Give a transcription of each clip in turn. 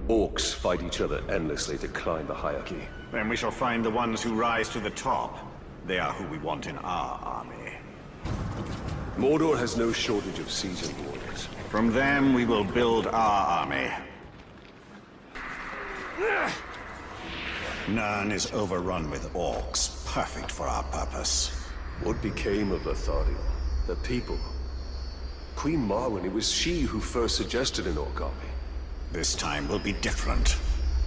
Orcs fight each other endlessly to climb the hierarchy. Then we shall find the ones who rise to the top. They are who we want in our army. Mordor has no shortage of seasoned warriors. From them, we will build our army. Nurn is overrun with orcs, perfect for our purpose. What became of Lothariel? The people? Queen Marwen, it was she who first suggested an orc army. This time will be different.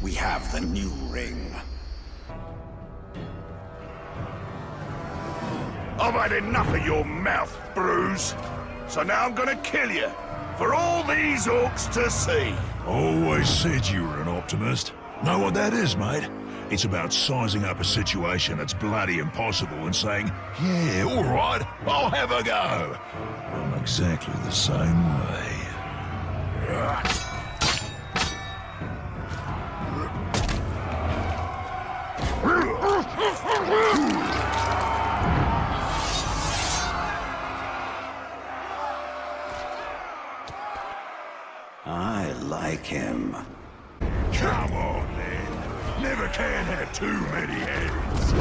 We have the new ring. I've had enough of your mouth, Brùz. So now I'm gonna kill you, for all these orcs to see. Always said you were an optimist. Know what that is, mate? It's about sizing up a situation that's bloody impossible and saying, yeah, all right, I'll have a go. I'm exactly the same way. I like him. Come on, then. Never can have too many heads.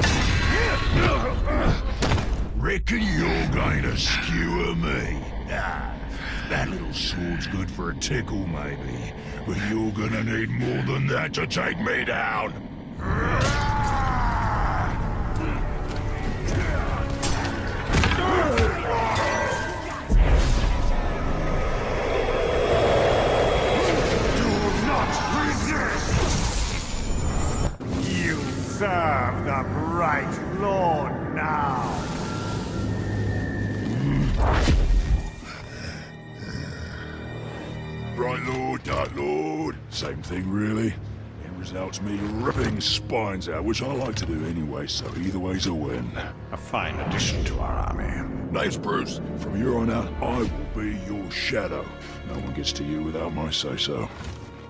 Reckon you're going to skewer me? Ah, that little sword's good for a tickle, maybe. But you're gonna need more than that to take me down. Serve the bright Lord now. Bright Lord, Dark Lord. Same thing, really. End result's me ripping spines out, which I like to do anyway, so either way's a win. A fine addition to our army. Name's Brùz. From here on out, I will be your shadow. No one gets to you without my say-so.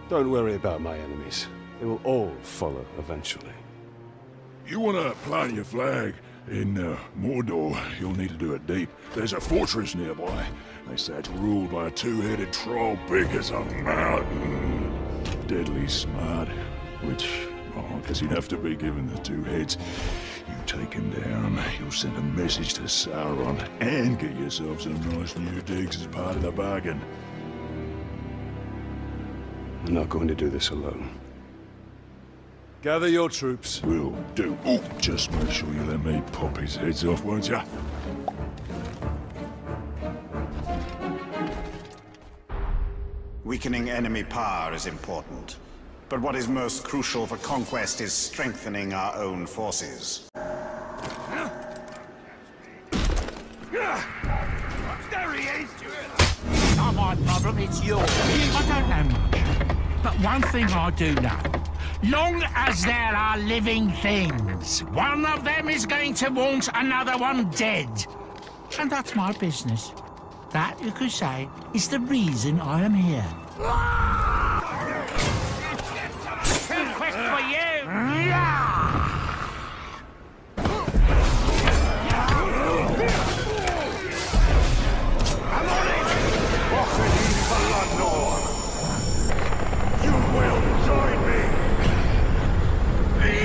Don't worry about my enemies. They will all follow eventually. You want to plant your flag in Mordor, you'll need to do it deep. There's a fortress nearby. They say it's ruled by a two-headed troll big as a mountain. Deadly smart, which, well, I guess he'd have to be given the two heads. You take him down, you'll send a message to Sauron, and get yourself some nice new digs as part of the bargain. I'm not going to do this alone. Gather your troops. Will do. Ooh, just make sure you let me pop his heads off, won't ya? Weakening enemy power is important. But what is most crucial for conquest is strengthening our own forces. There he is! Not my problem, it's yours. I don't know much. But one thing I do know. Long as there are living things, one of them is going to want another one dead. And that's my business. That, you could say, is the reason I am here. Conquest for you! I'm on it! What's it in for London? You will join me!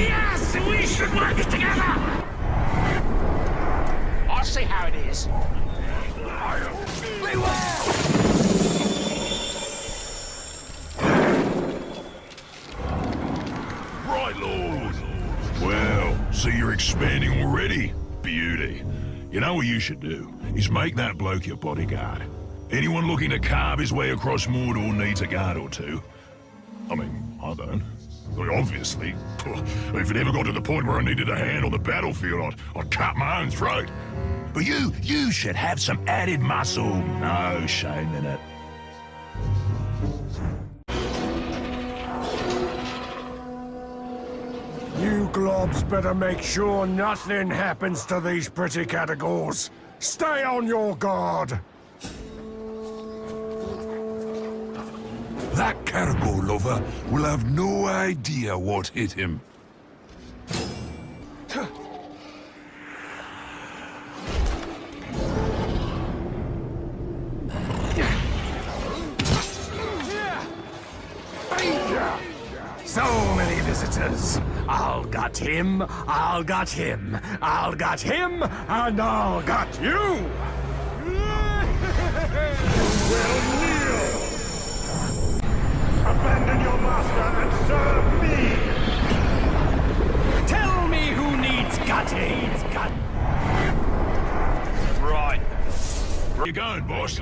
Yes, we should work together! I'll see how it is. Right, Lord. Well, see you're expanding already? Beauty. You know what you should do? Is make that bloke your bodyguard. Anyone looking to carve his way across Mordor needs a guard or two. I mean, I don't. Obviously. If it ever got to the point where I needed a hand on the battlefield, I'd cut my own throat. But you should have some added muscle. No shame in it. You globs better make sure nothing happens to these pretty categories. Stay on your guard. That cargo lover will have no idea what hit him. Danger! So many visitors. I'll got him, I'll got him, I'll got him, and I'll got you! You will kneel! Abandon your master and serve me! Tell me who needs gutting! Right. Where you going, boss?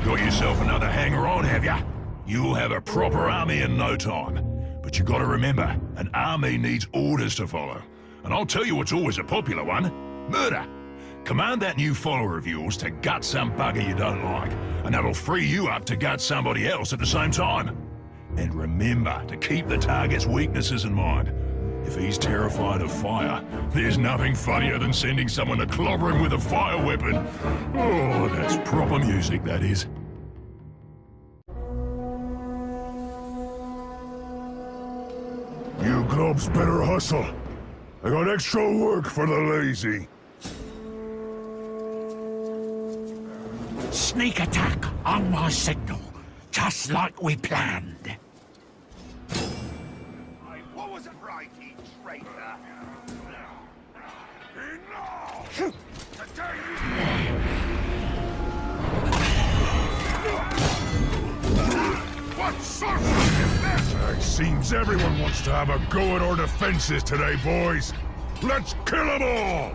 Got yourself another hanger-on, have ya? You'll have a proper army in no time. But you gotta remember, an army needs orders to follow. And I'll tell you what's always a popular one. Murder. Command that new follower of yours to gut some bugger you don't like, and that'll free you up to gut somebody else at the same time. And remember to keep the target's weaknesses in mind. If he's terrified of fire, there's nothing funnier than sending someone to clobber him with a fire weapon. Oh, that's proper music, that is. You globs better hustle. I got extra work for the lazy. Sneak attack on my signal, just like we planned. What was it right, you traitor? What sorcery is this? It seems everyone wants to have a go at our defenses today, boys. Let's kill them all!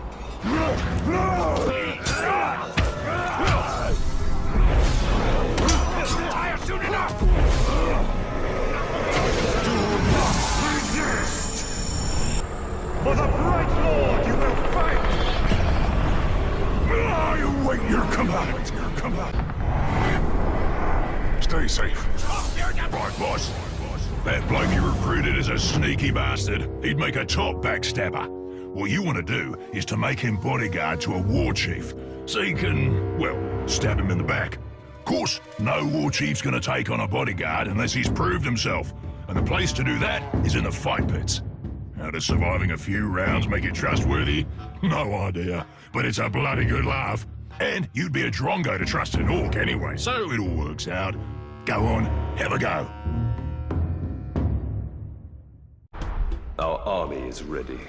Fire soon enough! Do not resist! For the bright lord you will fight! You wait your command, your command. Stay safe. Right, boss. That bloke you recruited is a sneaky bastard. He'd make a top backstabber. What you want to do is to make him bodyguard to a war chief, so you can, well, stab him in the back. Of course, no war chief's gonna take on a bodyguard unless he's proved himself, and the place to do that is in the fight pits. How does surviving a few rounds make it trustworthy? No idea, but it's a bloody good laugh. And you'd be a drongo to trust an orc anyway, so it all works out. Go on, have a go. Our army is ready.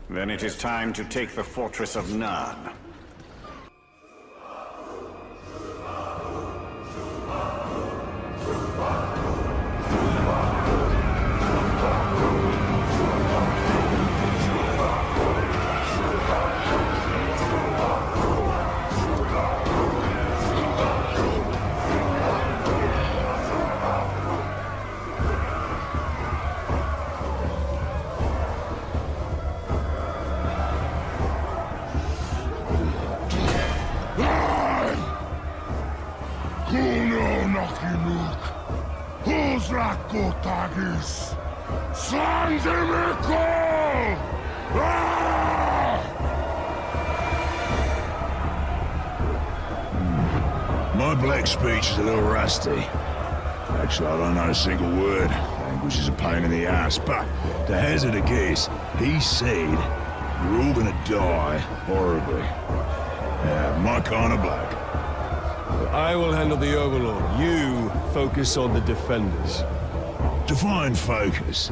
Then it is time to take the fortress of Narn. Rakotagis! Sanjimiko! My black speech is a little rusty. Actually, I don't know a single word. Language is a pain in the ass, but to hazard a guess, he said you're all gonna die horribly. Yeah, my kind of black. I will handle the Overlord. You focus on the defenders. Define focus.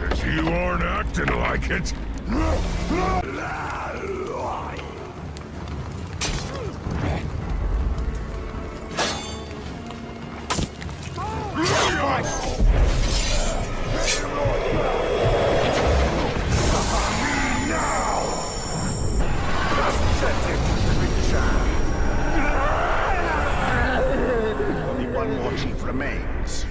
Because you aren't acting like it. Only one more chief remains.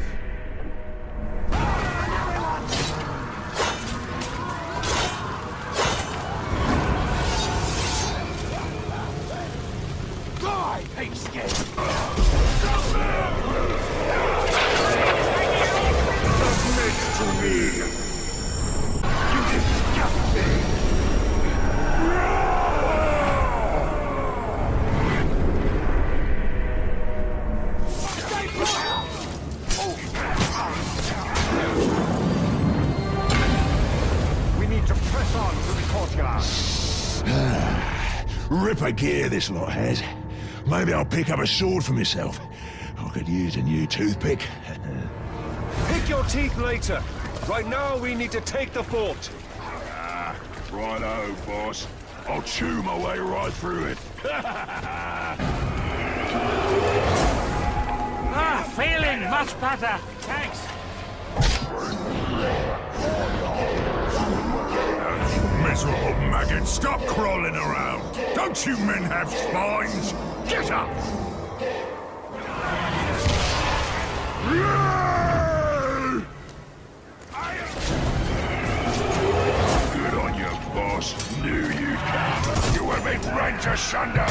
ripper gear this lot has. Maybe I'll pick up a sword for myself. I could use a new toothpick. Pick your teeth later. Right now, we need to take the fort. Righto, boss. I'll chew my way right through it. Feeling much better. Thanks. Miserable maggot, stop crawling around! Don't you men have spines? Get up! Good on you, boss. Knew you'd come. You were been rent asunder.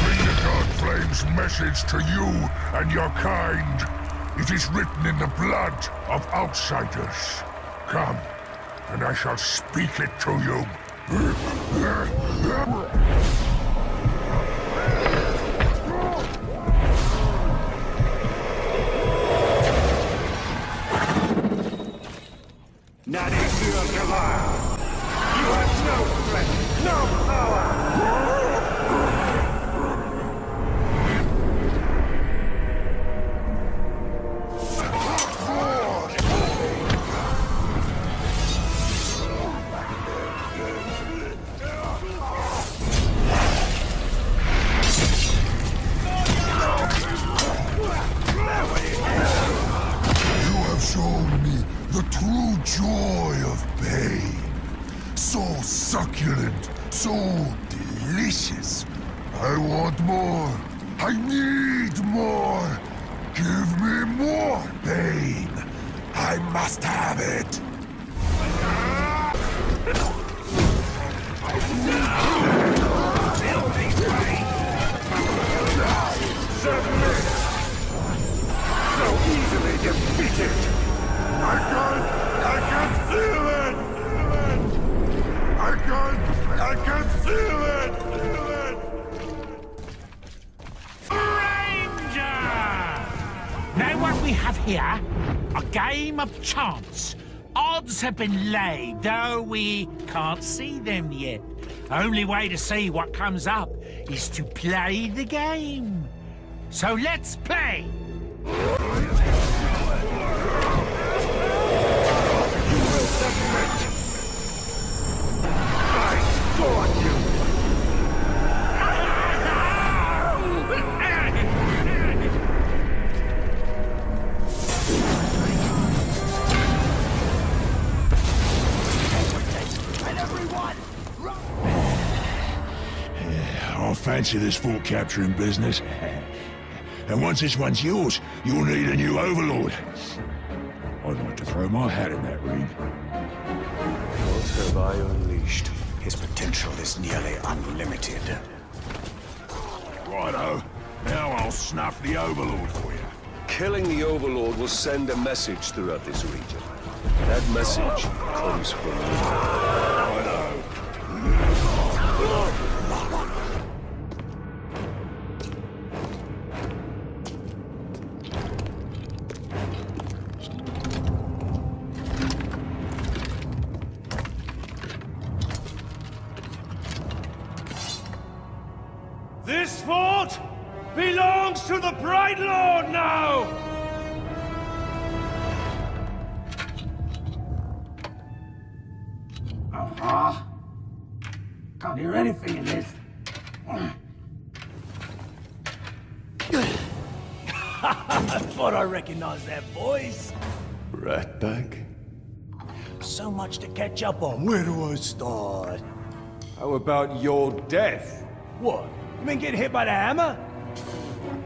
Bring the God Flame's message to you and your kind. It is written in the blood of outsiders. Come, and I shall speak it to you. Not if you're alive. You have no strength, no power! Shown me the true joy of pain. So succulent, so delicious. I want more. I need more. Give me more pain. I must have it. Submit! So easily defeated! I can feel it! I can feel it! Ranger! Know what we have here? A game of chance. Odds have been laid, though we can't see them yet. Only way to see what comes up is to play the game. So let's play! I fancy this fort capturing business. And once this one's yours, you'll need a new overlord. I'd like to throw my hat in that ring. What have I unleashed? His potential is nearly unlimited. Righto. Now I'll snuff the overlord for you. Killing the Overlord will send a message throughout this region. That message comes from you. This fort belongs to the Bright Lord now! Can't hear anything in this. I thought I recognized that voice. Ratbag? So much to catch up on. Where do I start? How about your death? What? You mean getting hit by the hammer?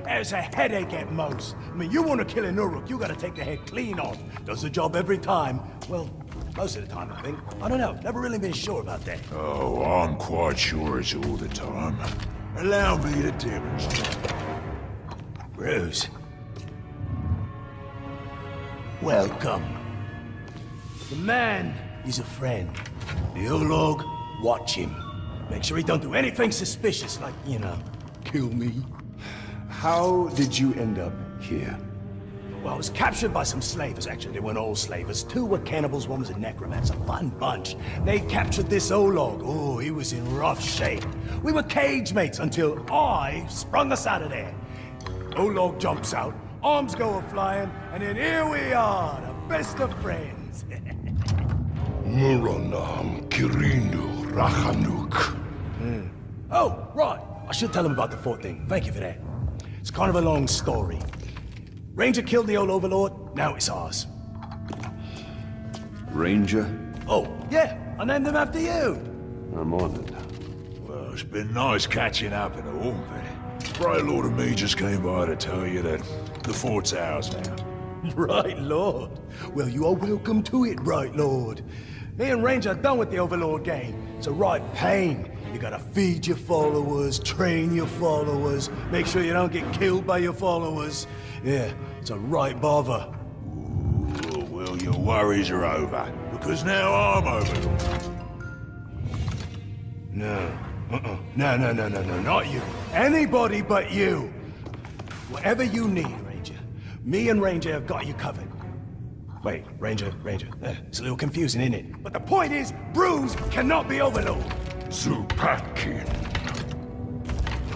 It's a headache at most. I mean, you want to kill an Uruk, you gotta take the head clean off. Does the job every time. Well, most of the time, I think. I don't know. Never really been sure about that. Oh, I'm quite sure it's all the time. Allow me to demonstrate. Brùz. Welcome. The man is a friend. The Uruk, watch him. Make sure he don't do anything suspicious, like, you know, kill me. How did you end up here? Well, I was captured by some slavers. Actually, they weren't all slavers. 2 were cannibals, 1 was a necromancer. Fun bunch. They captured this Olog. Oh, he was in rough shape. We were cage mates until I sprung us out of there. Olog jumps out, arms go a-flying, and then here we are, the best of friends. Muronam Kirindu Rachanuk. Oh, right. I should tell him about the fort thing. Thank you for that. It's kind of a long story. Ranger killed the old overlord, now it's ours. Ranger? Oh, yeah, I named him after you. I'm honored. Well, it's been nice catching up and all, but Right Lord and me just came by to tell you that the fort's ours now. Right Lord. Well, you are welcome to it, Right Lord. Me and Ranger are done with the Overlord game. It's a right pain. You gotta feed your followers, train your followers, make sure you don't get killed by your followers. Yeah, it's a right bother. Ooh, well, your worries are over, because now I'm Overlord. No. No, not you. Anybody but you. Whatever you need, Ranger. Me and Ranger have got you covered. Wait, Ranger. It's a little confusing, isn't it? But the point is, Brùz cannot be Overlord. Zupakin.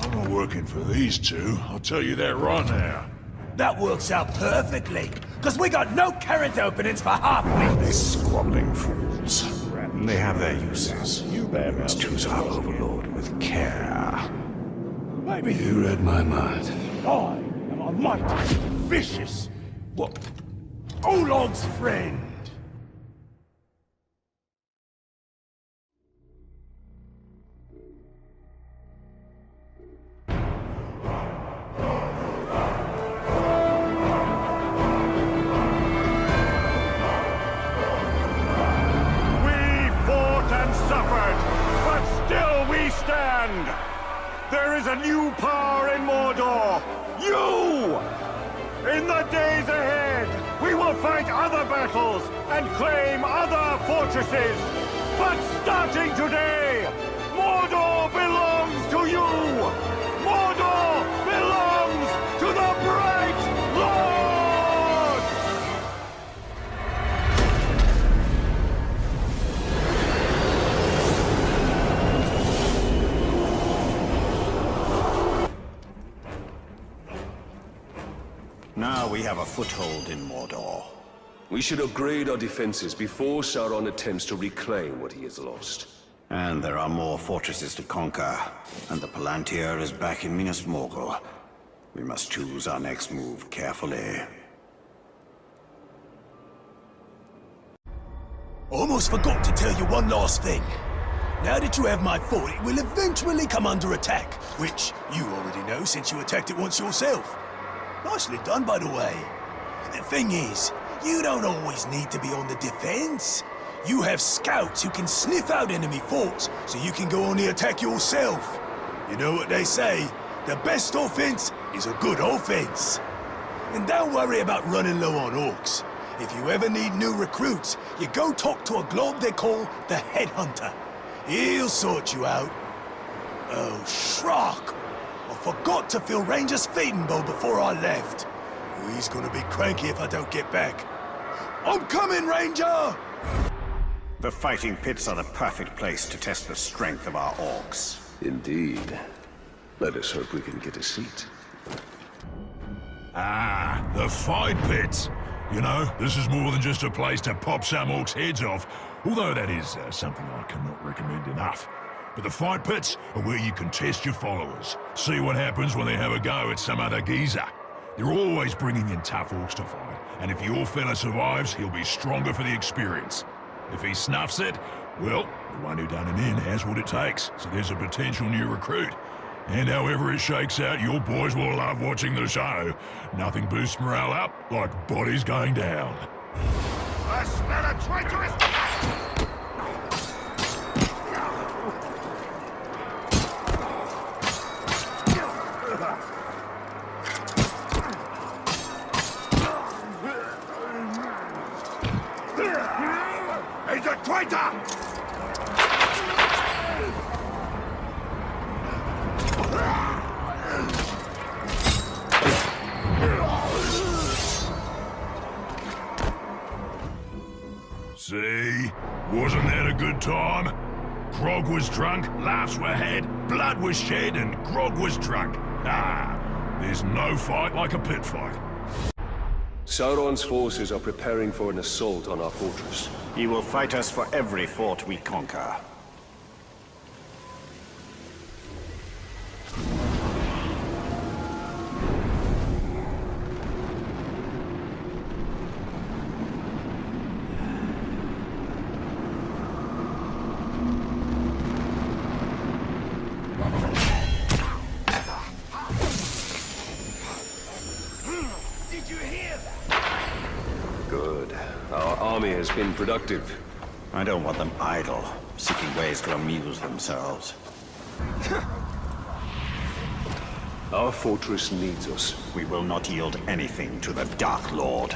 I'm not working for these 2, I'll tell you that right now. That works out perfectly, because we got no current openings for half-wits. These squabbling fools. They have their uses. You must choose our overlord with care. Maybe You read my mind. I am a mighty, vicious, what? Olog's friend. There is a new power in Mordor! You! In the days ahead, we will fight other battles and claim other fortresses! But starting today, Mordor belongs to you! Mordor belongs to the Bright Lord! Now we have a foothold in Mordor. We should upgrade our defenses before Sauron attempts to reclaim what he has lost. And there are more fortresses to conquer, and the Palantir is back in Minas Morgul. We must choose our next move carefully. Almost forgot to tell you one last thing. Now that you have my fort, it will eventually come under attack, which you already know since you attacked it once yourself. Nicely done, by the way. The thing is, you don't always need to be on the defense. You have scouts who can sniff out enemy forts, so you can go on the attack yourself. You know what they say, the best offense is a good offense. And don't worry about running low on orcs. If you ever need new recruits, you go talk to a globe they call the Headhunter. He'll sort you out. Oh, Shrock! I forgot to fill Ranger's feeding bowl before I left. Oh, he's gonna be cranky if I don't get back. I'm coming, Ranger! The fighting pits are the perfect place to test the strength of our orcs. Indeed. Let us hope we can get a seat. Ah, the fight pits. You know, this is more than just a place to pop some orcs' heads off, although that is something I cannot recommend enough. But the fight pits are where you can test your followers, see what happens when they have a go at some other geezer. They're always bringing in tough orcs to fight, and if your fella survives, he'll be stronger for the experience. If he snuffs it, well, the one who done him in has what it takes, so there's a potential new recruit. And however it shakes out, your boys will love watching the show. Nothing boosts morale up like bodies going down. I smell a traitorous... He's a traitor! good time? Grog was drunk, laughs were had, blood was shed, and Grog was drunk. There's no fight like a pit fight. Sauron's forces are preparing for an assault on our fortress. He will fight us for every fort we conquer. Good. Our army has been productive. I don't want them idle, seeking ways to amuse themselves. Our fortress needs us. We will not yield anything to the Dark Lord.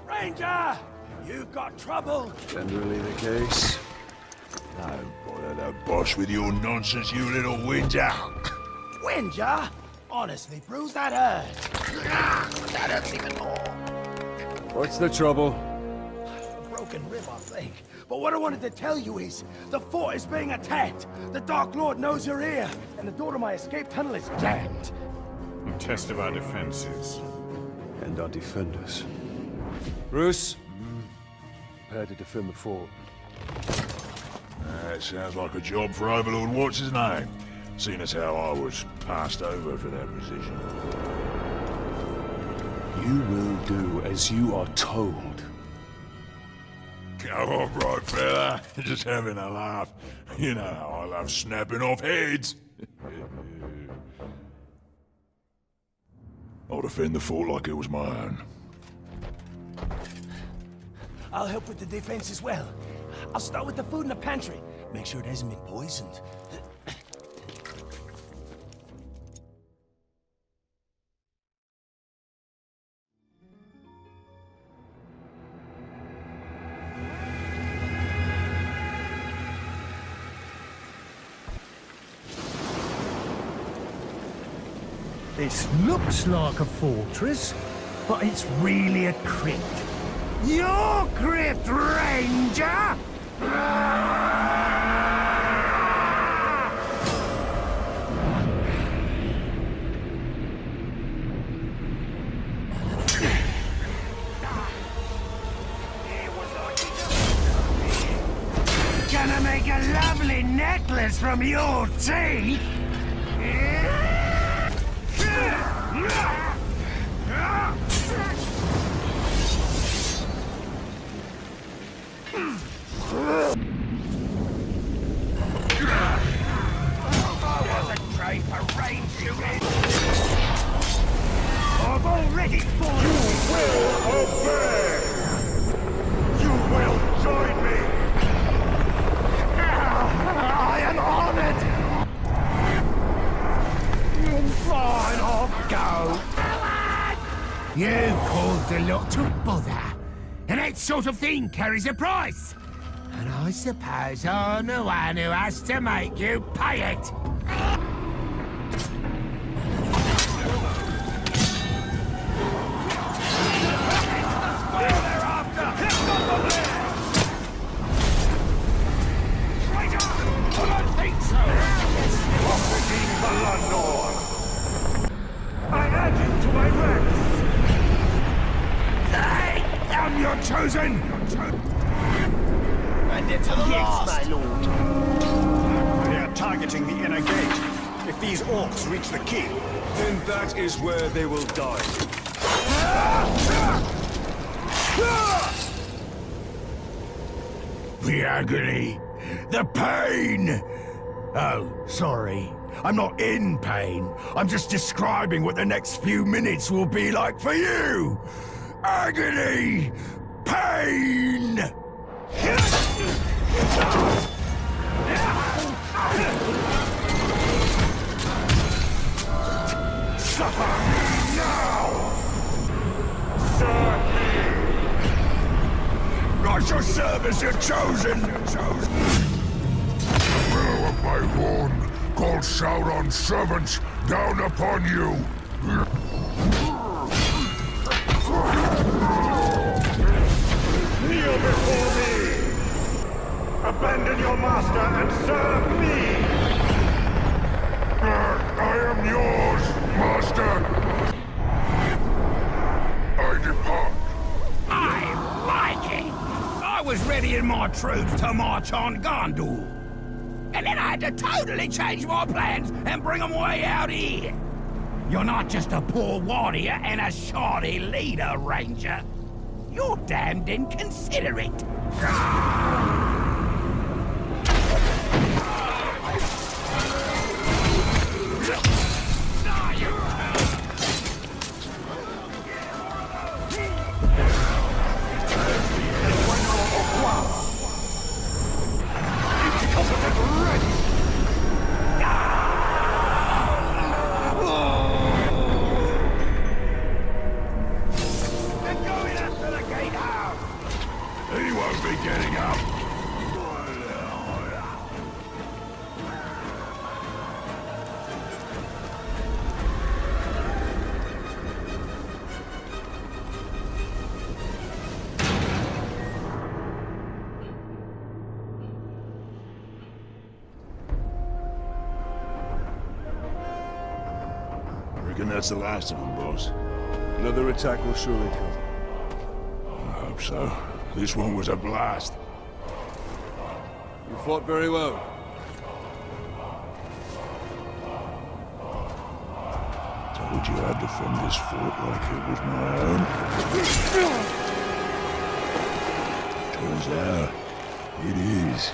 Ranger! You got trouble? Generally the case. Don't bother the boss with your nonsense, you little whinger. Whinger? Honestly, Brùz, that hurts. That hurts even more. What's the trouble? A broken rib, I think. But what I wanted to tell you is, the fort is being attacked. The Dark Lord knows you're here, and the door to my escape tunnel is jammed. A test of our defenses. And our defenders. Brùz, prepare to defend the fort. That sounds like a job for Overlord What's-His-Name, seeing as how I was passed over for that position. You will do as you are told. Come on, right, fella. Just having a laugh. You know how I love snapping off heads. I'll defend the fort like it was my own. I'll help with the defense as well. I'll start with the food in the pantry. Make sure it hasn't been poisoned. This looks like a fortress, but it's really a crypt. Your crypt, Ranger! Gonna make a lovely necklace from your teeth! I've already fallen. You will obey! You will join me! I am honored. Fine, I'll go. You caused a lot to bother, and that sort of thing carries a price. And I suppose I'm the one who has to make you pay it. I add you to my ranks! I'm your chosen! And into the last! my lord. They are targeting the inner gate. If these orcs reach the keep, Then that is where they will die. The agony! The pain! Oh, sorry. I'm not in pain. I'm just describing what the next few minutes will be like for you! Agony! Pain! Suffer me now! Serve I shall serve as your chosen! Will of my horn call Sauron's servants down upon you. Kneel before me! Abandon your master and serve me! I am yours, master! I depart. I'm Viking! I was readying my troops to march on Gondor. And then I had to totally change my plans and bring them way out here. You're not just a poor warrior and a shoddy leader, Ranger. You're damned inconsiderate. He won't be getting up. Reckon that's the last of them, boss. Another attack will surely come. I hope so. This one was a blast. You fought very well. Told you I'd defend this fort like it was my own. Turns out, it is.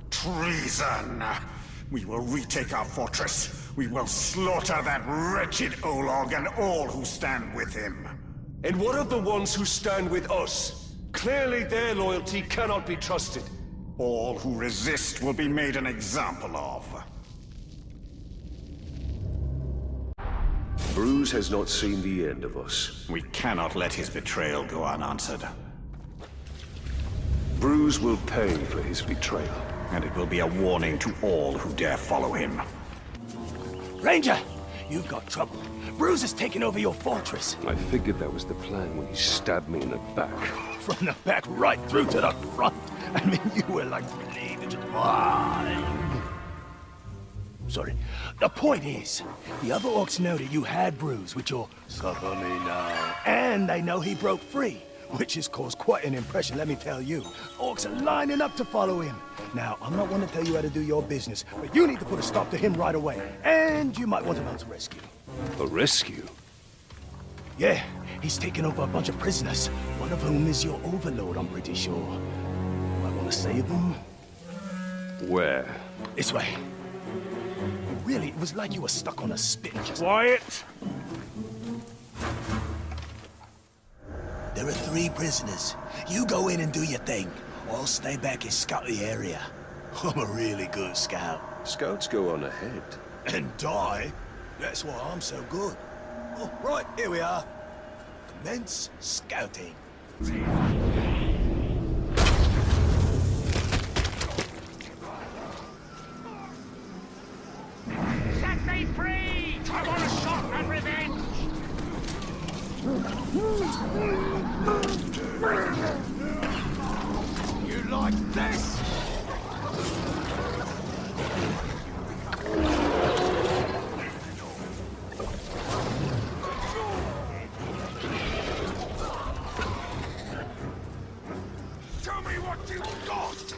Treason! We will retake our fortress. We will slaughter that wretched Olog and all who stand with him. And what of the ones who stand with us? Clearly their loyalty cannot be trusted. All who resist will be made an example of. Brùz has not seen the end of us. We cannot let his betrayal go unanswered. Brùz will pay for his betrayal. And it will be a warning to all who dare follow him. Ranger, you've got trouble. Brùz has taken over your fortress. I figured that was the plan when he stabbed me in the back. From the back right through to the front. I mean, you were like bleeding to Sorry. The point is, the other orcs know that you had Brùz with your suffer me now. And they know he broke free, which has caused quite an impression, let me tell you. Orcs are lining up to follow him. Now, I'm not one to tell you how to do your business, but you need to put a stop to him right away. And you might want to mount a rescue. A rescue? Yeah, he's taken over a bunch of prisoners, one of whom is your overlord, I'm pretty sure. Might want to save them? Where? This way. Really, it was like you were stuck on a spit just... Quiet! There are 3 prisoners. You go in and do your thing. I'll stay back and scout the area. I'm a really good scout. Scouts go on ahead. And die? That's why I'm so good. Oh, right, here we are. Commence scouting. Set me free! I want a shot and revenge! You like this? Tell me what you got!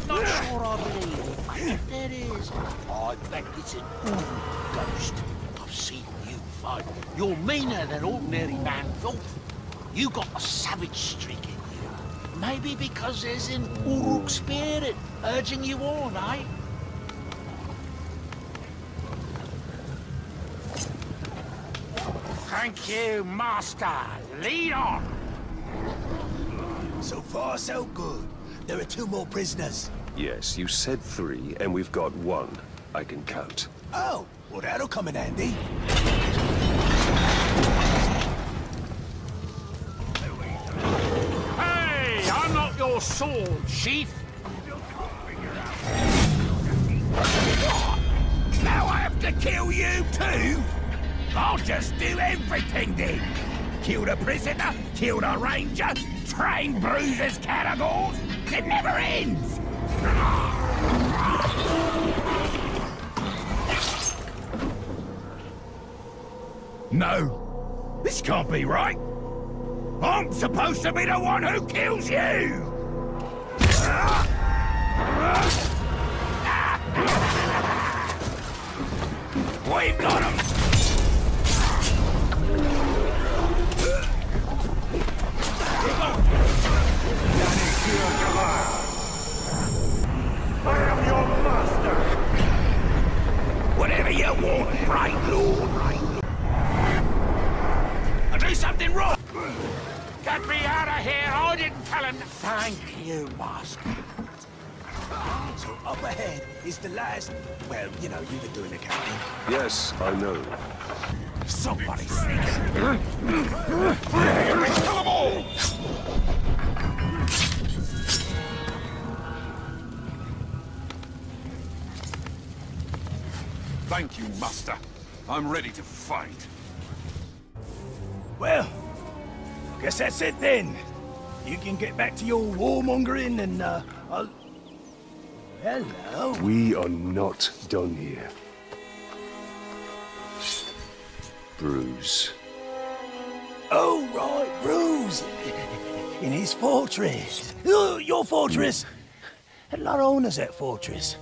Not sure I believe it, but if there is, I bet it's an old ghost. I've seen you fight. You're meaner than ordinary man filth. You got a savage streak in you. Maybe because there's an Uruk spirit urging you on, eh? Thank you, Master. Lead on. So far, so good. There are 2 more prisoners. Yes, you said 3, and we've got 1. I can count. Oh, well that'll come in handy. Hey, I'm not your sword, chief. Now I have to kill you too? I'll just do everything then. Kill the prisoner, kill the ranger, train Brùz as categories. It never ends. No, this can't be right. I'm supposed to be the one who kills you. We've got him! I am your master! Whatever you want, right, Lord. I do something wrong! Get me out of here. I didn't tell him. Thank you, Master. So up ahead is the last... Well, you know, you've been doing the counting. Yes, I know. Somebody sneaking. Kill them all! Thank you, Master. I'm ready to fight. Well, I guess that's it then. You can get back to your warmongering and, I'll... Hello. We are not done here. Brùz. Oh, right, Brùz. In his fortress. Your fortress. Had a lot of owners, that fortress.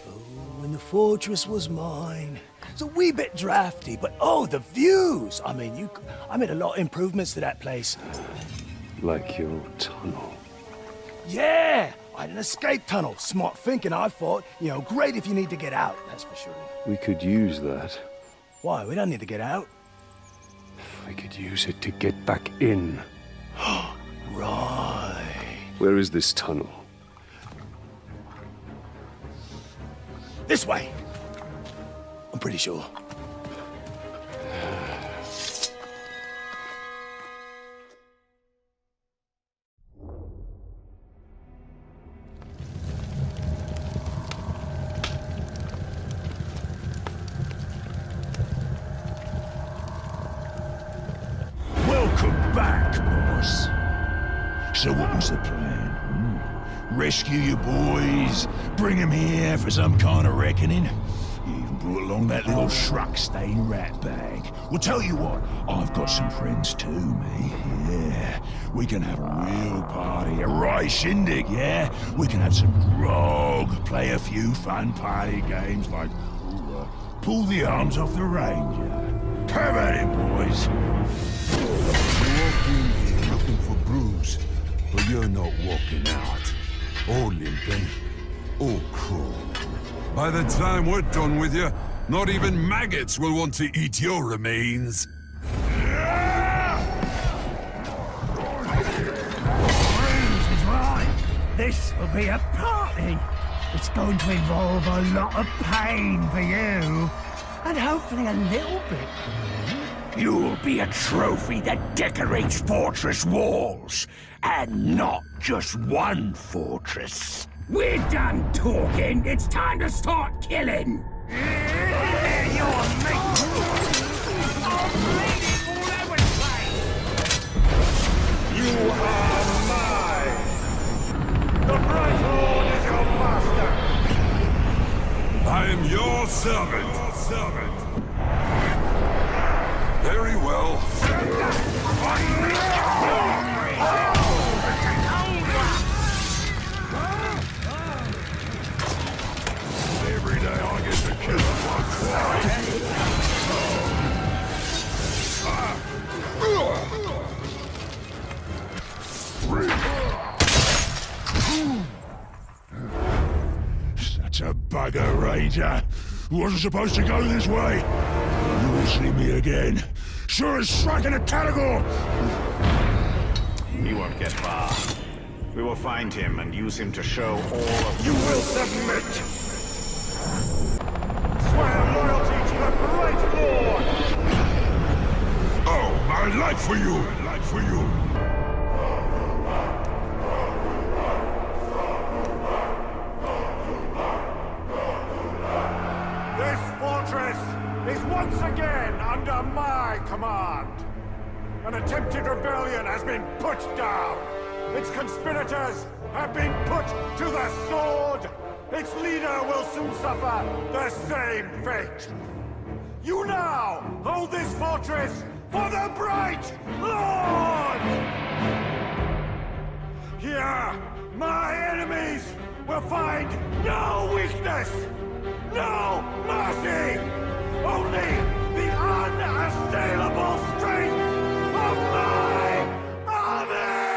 Oh, and the fortress was mine. It's a wee bit drafty, but oh, the views! I mean, I made a lot of improvements to that place. Like your tunnel. Yeah! I had an escape tunnel. Smart thinking, I thought. You know, great if you need to get out, that's for sure. We could use that. Why? We don't need to get out. We could use it to get back in. Right. Where is this tunnel? This way. I'm pretty sure. Welcome back, boss. So what was the plan? Rescue your boys? Bring them here for some kind of reckoning? You even brought along that little shrug-stained rat bag. Well, tell you what, I've got some friends too, me. Yeah, we can have a real party, a right shindig, yeah? We can have some grog, play a few fun party games like pull the arms off the ranger. Have at it, boys. You walked in here looking for Brùz, but you're not walking out. Or limping, or crawling. By the time we're done with you, not even maggots will want to eat your remains. Brùz is right. This will be a party. It's going to involve a lot of pain for you. And hopefully a little bit for me. You'll be a trophy that decorates fortress walls. And not just one fortress. We're done talking. It's time to start killing. You're making... You are mine! The Bright Lord is your master! I am your servant. Very well. Every day I get to kill one Such a bugger, Ranger. Wasn't supposed to go this way. You will see me again. Sure as striking a category. You won't get far. We will find him and use him to show all of You will submit! Swear loyalty to the great lord! Oh, my life for you! Life for you! This fortress is once again under my command. An attempted rebellion has been put down. Its conspirators have been put to the sword. Its leader will soon suffer the same fate. You now hold this fortress for the Bright Lord! Here, my enemies will find no weakness, no mercy, only the unassailable strength of my army!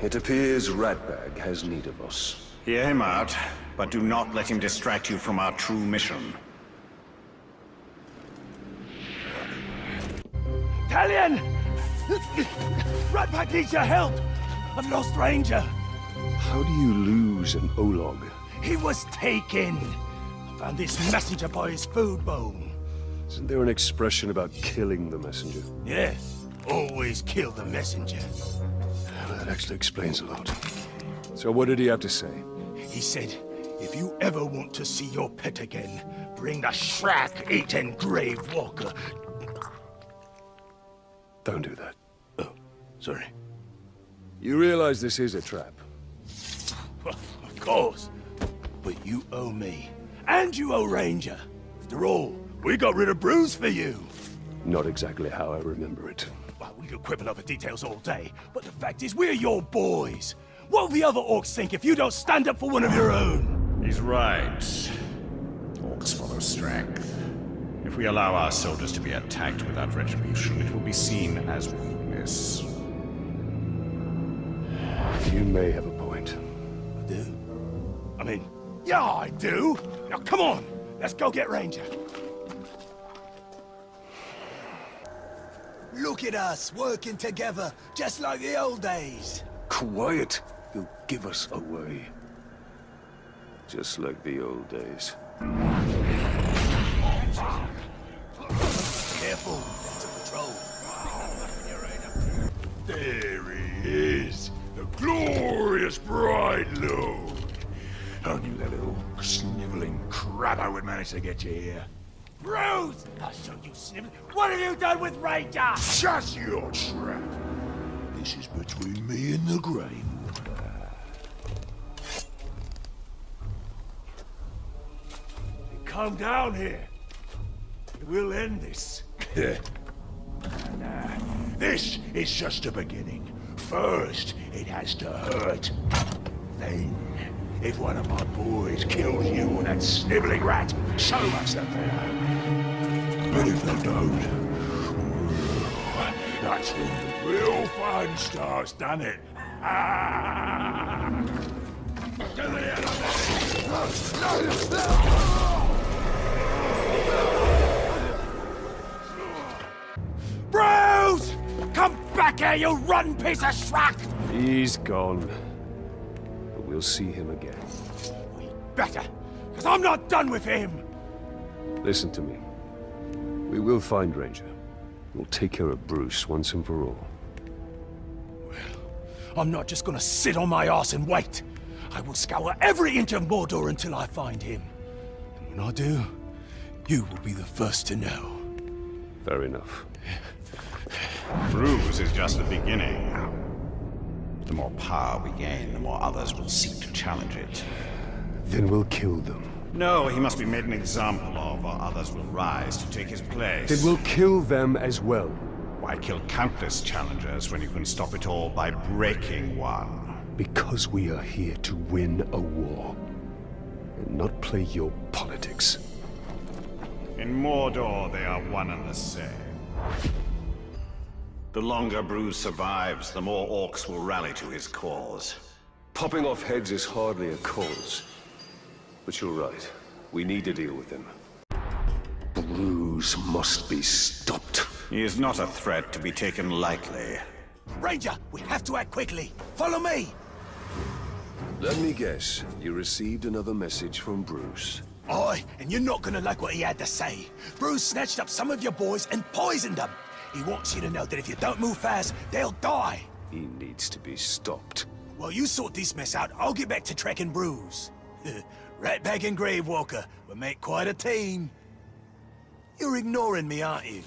It appears Ratbag has need of us. Hear him out, but do not let him distract you from our true mission. Talion! Ratbag needs your help! I've lost Ranger. How do you lose an Olog? He was taken. I found this messenger by his food bowl. Isn't there an expression about killing the messenger? Yeah, always kill the messenger. That actually explains a lot. So what did he have to say? He said, if you ever want to see your pet again, bring the Shrek-eaten Grave Walker. Don't do that. Oh, sorry. You realize this is a trap? Of course. But you owe me. And you owe Ranger. After all, we got rid of Brùz for you. Not exactly how I remember it. Well, we could quibble over details all day, but the fact is, we're your boys. What will the other orcs think if you don't stand up for one of your own? He's right. Orcs follow strength. If we allow our soldiers to be attacked without retribution, it will be seen as weakness. You may have a point. I do? I mean, yeah, I do. Now, come on. Let's go get Ranger. Look at us, working together, just like the old days. Quiet! You'll give us away. Just like the old days. Careful, that's a patrol. There he is, the glorious Bright Lord. I knew that little sniveling crabbo would manage to get you here. Brùz! I'll show you, Snivel. What have you done with Ranger? Shut your trap. This is between me and the Grey Water. Come down here. We'll end this. Nah, this is just a beginning. First, it has to hurt. Then, if one of my boys kills you or that sniveling rat, show us that they have. But if they don't, that's when the real fun starts, doesn't it? To the Brùz! Come back here, you rotten piece of schmuck! He's gone. But we'll see him again. We better, because I'm not done with him! Listen to me. We will find Ranger. We'll take care of Brùz once and for all. Well, I'm not just gonna sit on my arse and wait. I will scour every inch of Mordor until I find him. And when I do, you will be the first to know. Fair enough. Brùz is just the beginning. The more power we gain, the more others will seek to challenge it. Then we'll kill them. No, he must be made an example of, or others will rise to take his place. Then we'll kill them as well. Why kill countless challengers when you can stop it all by breaking one? Because we are here to win a war. And not play your politics. In Mordor, they are one and the same. The longer Brùz survives, the more orcs will rally to his cause. Popping off heads is hardly a cause. But you're right. We need to deal with him. Brùz must be stopped. He is not a threat to be taken lightly. Ranger, we have to act quickly. Follow me. Let me guess. You received another message from Brùz. Aye, and you're not gonna like what he had to say. Brùz snatched up some of your boys and poisoned them. He wants you to know that if you don't move fast, they'll die. He needs to be stopped. Well, you sort this mess out. I'll get back to tracking Brùz. Ratbag and Gravewalker will make quite a team. You're ignoring me, aren't you?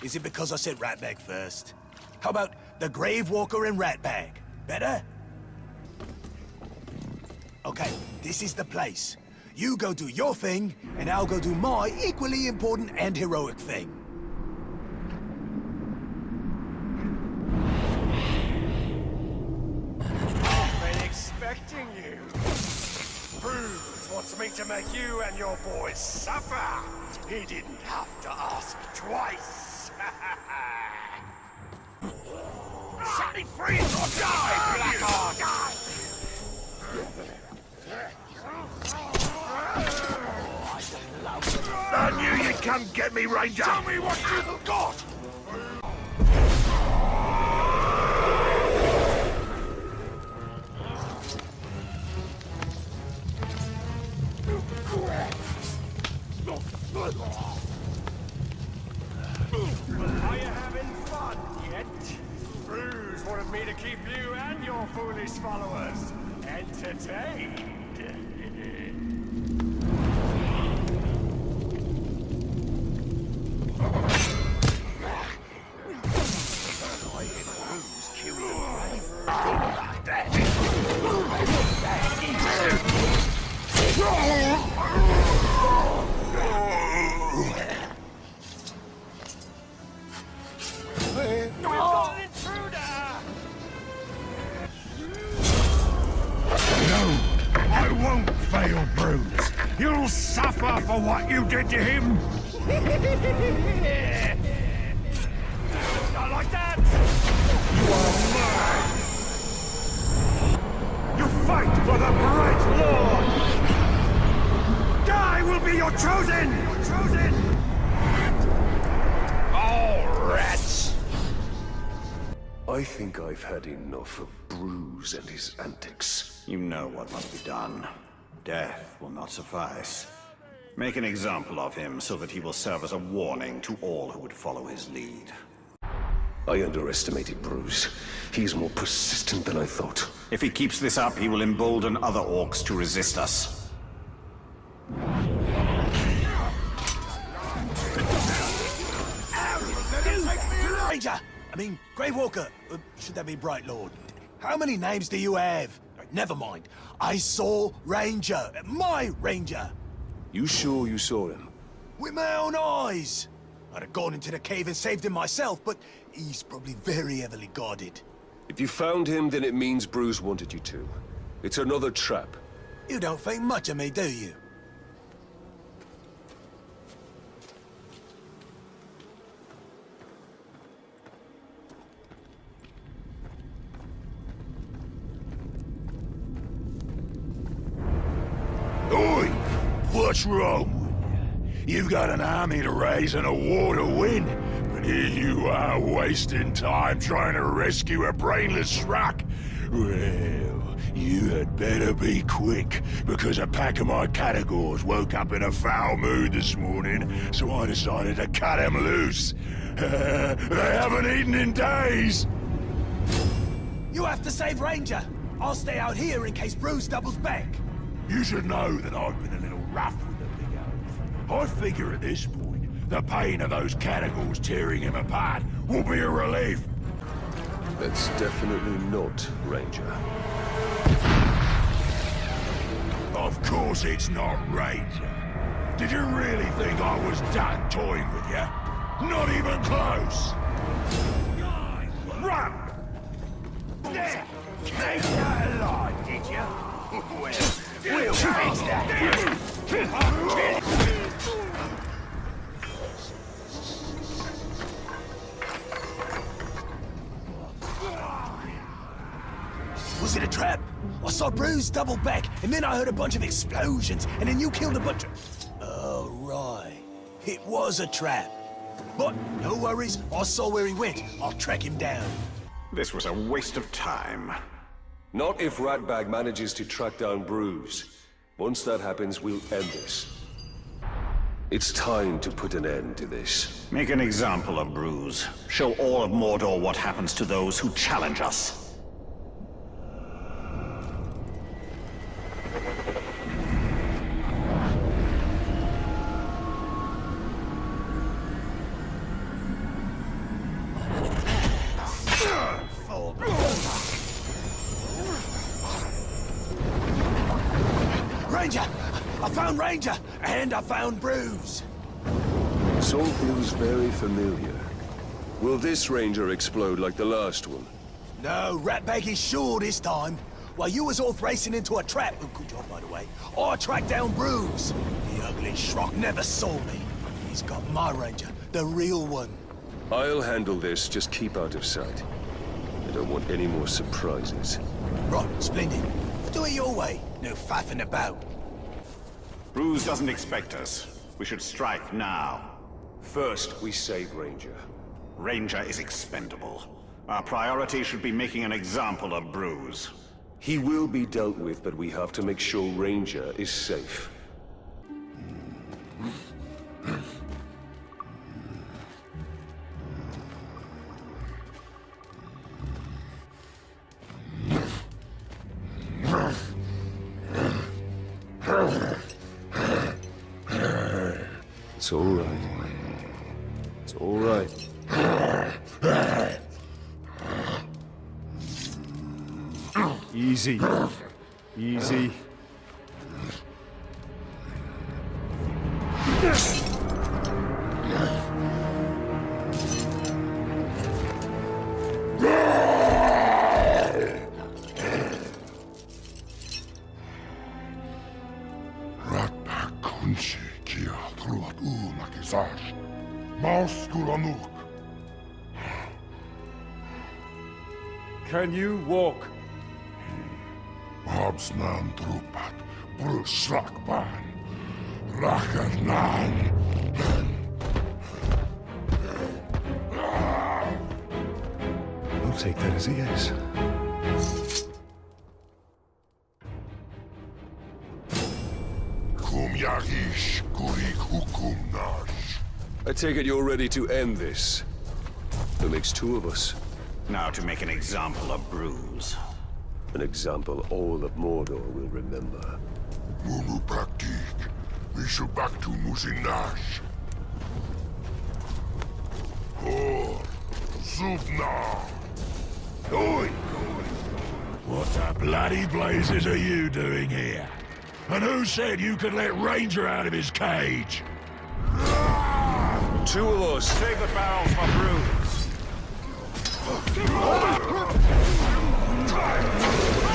Is it because I said Ratbag first? How about the Gravewalker and Ratbag? Better? Okay, this is the place. You go do your thing, and I'll go do my equally important and heroic thing. I've been expecting you. Brùz wants me to make you and your boys suffer. He didn't have to ask twice. Set me free or die, Blackheart! I knew you'd come get me, Ranger! Tell me what you've got! Are you having fun yet? Brùz wanted me to keep you and your foolish followers entertained. Brùz, you'll suffer for what you did to him! Not like that! You are mine! You fight for the Bright Lord! I will be your chosen! Oh, rats! I think I've had enough of Brùz and his antics. You know what must be done. Death will not suffice. Make an example of him so that he will serve as a warning to all who would follow his lead. I underestimated Brùz. He's more persistent than I thought. If he keeps this up, he will embolden other orcs to resist us. Ranger! Gravewalker! Should that be Bright Lord? How many names do you have? Never mind. I saw Ranger. My Ranger! You sure you saw him? With my own eyes! I'd have gone into the cave and saved him myself, but he's probably very heavily guarded. If you found him, then it means Brùz wanted you to. It's another trap. You don't think much of me, do you? Oi! What's wrong with you? You got an army to raise and a war to win, but here you are wasting time trying to rescue a brainless schmuck. Well, you had better be quick, because a pack of my categories woke up in a foul mood this morning, so I decided to cut them loose. They haven't eaten in days! You have to save Ranger! I'll stay out here in case Brùz doubles back. You should know that I've been a little rough with the big elf. I figure at this point, the pain of those categories tearing him apart will be a relief. That's definitely not Ranger. Of course it's not Ranger. Did you really think I was done toying with you? Not even close! Run! There! Take that alive, did you? Well, we'll fix that! it a trap? I saw Brùz double back, and then I heard a bunch of explosions, and then you killed a bunch of... Oh, right. It was a trap. But no worries, I saw where he went. I'll track him down. This was a waste of time. Not if Ratbag manages to track down Brùz. Once that happens, we'll end this. It's time to put an end to this. Make an example of Brùz. Show all of Mordor what happens to those who challenge us. Ranger! I found Ranger! And I found Brùz! This all feels very familiar. Will this ranger explode like the last one? No, Ratbag is sure this time. While you was off racing into a trap, oh, good job by the way, I tracked down Brùz. The ugly schrock never saw me. He's got my ranger, the real one. I'll handle this, just keep out of sight. I don't want any more surprises. Right, splendid. Do it your way, no faffing about. Brùz doesn't expect us. We should strike now. First, we save Ranger. Ranger is expendable. Our priority should be making an example of Brùz. He will be dealt with, but we have to make sure Ranger is safe. It's all right. It's all right. Easy. Easy. Can you walk? Habsnan trupat, Brùz Rachernan. I'll take that as a yes. Kum yagish kurik hukum nash. I take it you're ready to end this. That makes two of us. Now to make an example of Brùz. An example all of Mordor will remember. Mulu praktik. We should back to Musinash. Oh, Zubna. Oi! What the bloody blazes are you doing here? And who said you could let Ranger out of his cage? Two of us. Take the barrels for Brùz.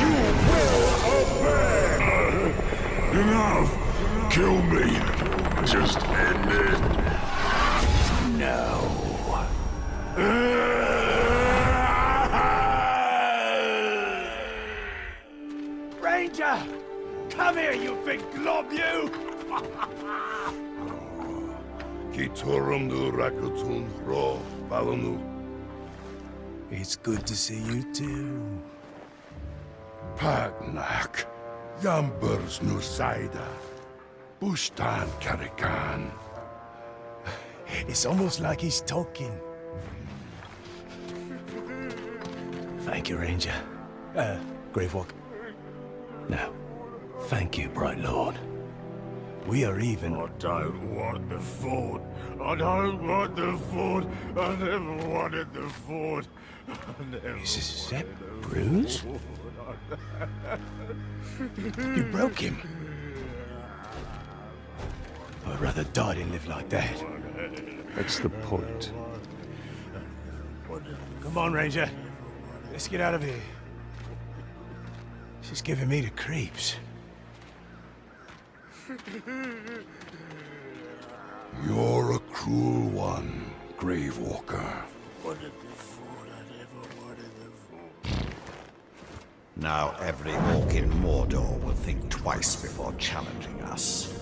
You will obey! Enough! Kill me! Just end it! No. Ranger! Come here, you big glob, you! Kiturum du rakutun ro balanu. It's good to see you too. Pagnak. Yambers Nusaida. Bustan Karikan. It's almost like he's talking. Thank you, Ranger. Gravewalk. Now, thank you, Bright Lord. We are even. I don't want the fort. I don't want the fort. I never wanted the fort. Is that Brùz? You broke him. I'd rather die than live like that. That's the point. Come on, Ranger. Let's get out of here. She's giving me the creeps. You're a cruel one, Gravewalker. Now every orc in Mordor will think twice before challenging us.